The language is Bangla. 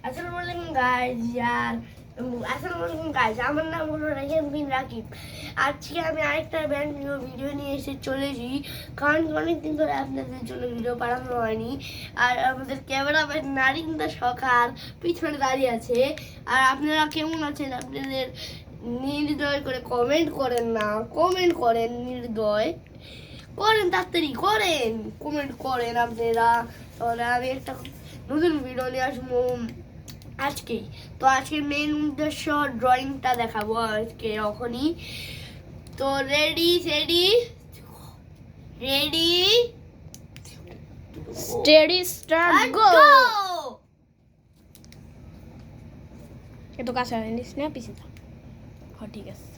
আসসালামু আলাইকুম গাইস यार আসসালামু আলাইকুম গাইস আমার নাম হলো রাহিম বিন রাকিব। আজকে আমি আরেকটা ব্র্যান্ড নিউ ভিডিও নিয়ে এসে চলেছি, কারণ অনেকদিন ধরে আপনাদের জন্য ভিডিও বানানো হয়নি। আর আমাদের ক্যামেরাম্যান নারিন্দা সরকার পিছনে দাঁড়িয়ে আছে। আর আপনারা কেমন আছেন? আপনাদের নির্দয় করে কমেন্ট করেন না, কমেন্ট করেন, নির্দয় করেন, তাড়াতাড়ি করেন, কমেন্ট করেন আপনারা। তাহলে আমি একটা নতুন ভিডিও নিয়ে আসবো আজকেই। তো আজকের মেন উদ্দেশ্য ড্রয়িংটা দেখাবো আজকে এখনই। তো ready ready ready steady start গো। এত কাছে নিস না পিছিয়ে থাক। হ্যাঁ ঠিক আছে।